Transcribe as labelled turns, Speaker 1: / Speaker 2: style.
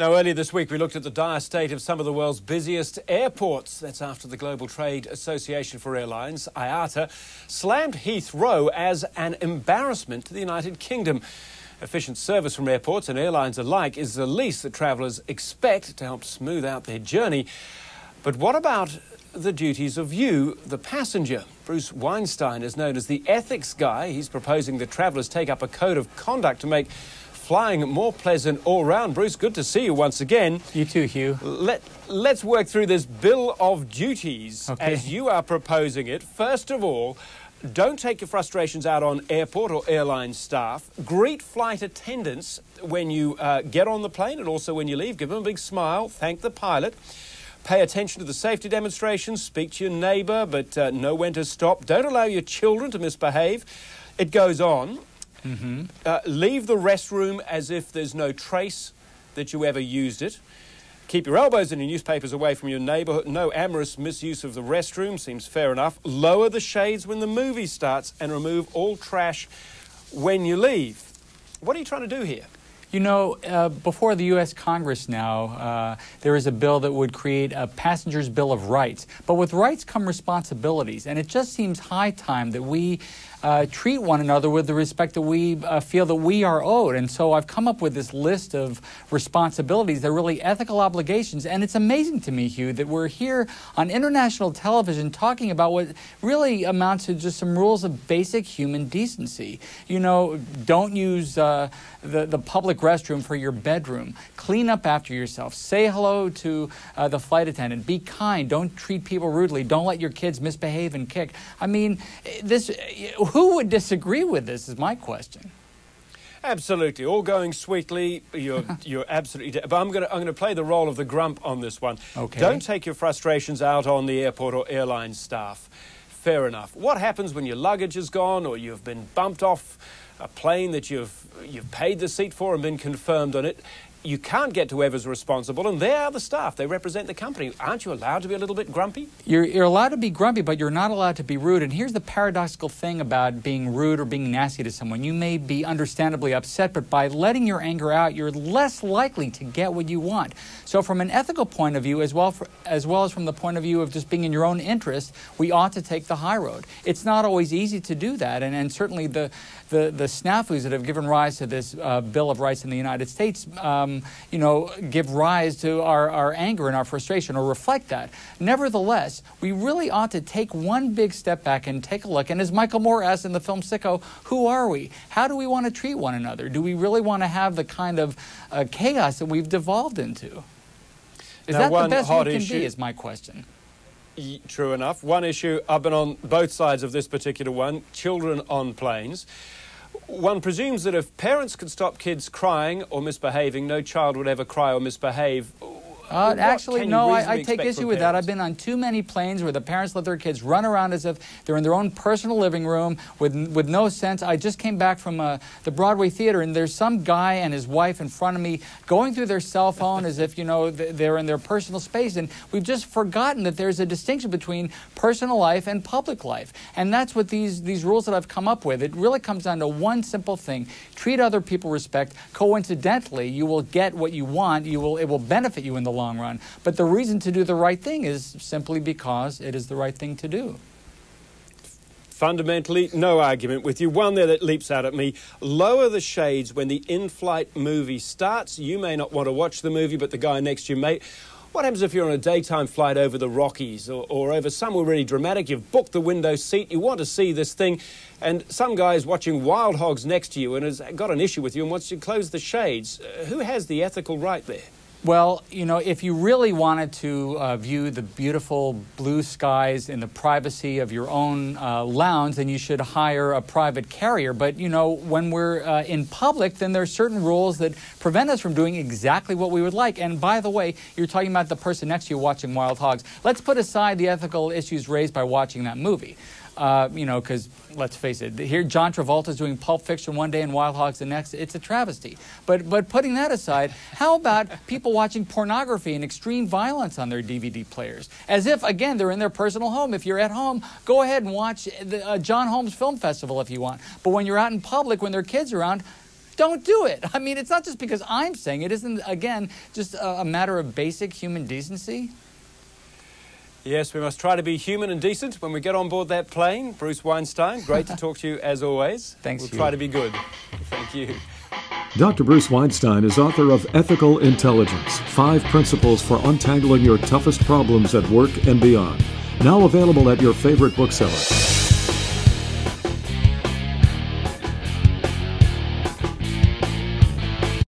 Speaker 1: Now, earlier this week, we looked at the dire state of some of the world's busiest airports. That's after the Global Trade Association for Airlines, IATA, slammed Heathrow as an embarrassment to the United Kingdom. Efficient service from airports and airlines alike is the least that travellers expect to help smooth out their journey. But what about the duties of you, the passenger? Bruce Weinstein is known as the ethics guy. He's proposing that travellers take up a code of conduct to make flying more pleasant all round. Bruce, good to see you once again.
Speaker 2: You too, Hugh.
Speaker 1: Let's work through this bill of duties as you are proposing it. First of all, don't take your frustrations out on airport or airline staff. Greet flight attendants when you get on the plane and also when you leave. Give them a big smile. Thank the pilot. Pay attention to the safety demonstrations. Speak to your neighbour, but know when to stop. Don't allow your children to misbehave. It goes on. Leave the restroom as if there's no trace that you ever used it. Keep your elbows and your newspapers away from your neighbour. No amorous misuse of the restroom, seems fair enough. Lower the shades when the movie starts and remove all trash when you leave. What are you trying to do here?
Speaker 2: You know, before the U.S. Congress now, there is a bill that would create a passenger's Bill of Rights. But with rights come responsibilities, and it just seems high time that we treat one another with the respect that we feel that we are owed. And so I've come up with this list of responsibilities that are really ethical obligations. And it's amazing to me, Hugh, that we're here on international television talking about what really amounts to just some rules of basic human decency. You know, don't use the public restroom for your bedroom. Clean up after yourself. Say hello to the flight attendant. Be kind. Don't treat people rudely. Don't let your kids misbehave and kick. I mean, who would disagree with this is my question.
Speaker 1: Absolutely, all going sweetly. You're absolutely. But I'm going to play the role of the grump on this one.
Speaker 2: Okay.
Speaker 1: Don't take your frustrations out on the airport or airline staff. Fair enough. What happens when your luggage is gone or you've been bumped off a plane that you've paid the seat for and been confirmed on it? You can't get to whoever's responsible, and they are the staff. They represent the company. Aren't you allowed to be a little bit grumpy?
Speaker 2: You're allowed to be grumpy, but you're not allowed to be rude. And here's the paradoxical thing about being rude or being nasty to someone. You may be understandably upset, but by letting your anger out, you're less likely to get what you want. So from an ethical point of view, as well as from the point of view of just being in your own interest, we ought to take the high road. It's not always easy to do that, and certainly the snafus that have given rise to this Bill of Rights in the United States you know, give rise to our anger and our frustration or reflect that. Nevertheless, we really ought to take one big step back and take a look. And as Michael Moore asked in the film Sicko, who are we? How do we want to treat one another? Do we really want to have the kind of chaos that we've devolved into? Is that the best we can be is my question.
Speaker 1: True enough. One issue, I've been on both sides of this particular one, children on planes. One presumes that if parents could stop kids crying or misbehaving, no child would ever cry or misbehave.
Speaker 2: Actually, no, I take issue with that. I've been on too many planes where the parents let their kids run around as if they're in their own personal living room with no sense. I just came back from the Broadway theater, and there's some guy and his wife in front of me going through their cell phone as if, you know, they're in their personal space. And we've just forgotten that there's a distinction between personal life and public life. And that's what these rules that I've come up with. It really comes down to one simple thing. Treat other people with respect. Coincidentally, you will get what you want. It will benefit you in the long run. But the reason to do the right thing is simply because it is the right thing to do.
Speaker 1: Fundamentally, no argument with you. One there that leaps out at me. Lower the shades when the in-flight movie starts. You may not want to watch the movie, but the guy next to you may. What happens if you're on a daytime flight over the Rockies or over somewhere really dramatic? You've booked the window seat, you want to see this thing, and some guy is watching Wild Hogs next to you and has got an issue with you and wants you to close the shades. Who has the ethical right there?
Speaker 2: Well, you know, if you really wanted to view the beautiful blue skies in the privacy of your own lounge, then you should hire a private carrier. But, you know, when we're in public, then there are certain rules that prevent us from doing exactly what we would like. And by the way, you're talking about the person next to you watching Wild Hogs. Let's put aside the ethical issues raised by watching that movie. You know, because let's face it, here John Travolta's doing Pulp Fiction one day and Wild Hogs the next. It's a travesty. But putting that aside, how about people watching pornography and extreme violence on their DVD players? As if, again, they're in their personal home. If you're at home, go ahead and watch the John Holmes Film Festival if you want. But when you're out in public, when there are kids around, don't do it. I mean, it's not just because I'm saying it. Isn't, again, just a matter of basic human decency?
Speaker 1: Yes, we must try to be human and decent when we get on board that plane. Bruce Weinstein, great to talk to you as always.
Speaker 2: Thanks,
Speaker 1: We'll try to be good. Thank you.
Speaker 3: Dr. Bruce Weinstein is author of Ethical Intelligence, 5 Principles for Untangling Your Toughest Problems at Work and Beyond. Now available at your favorite bookseller.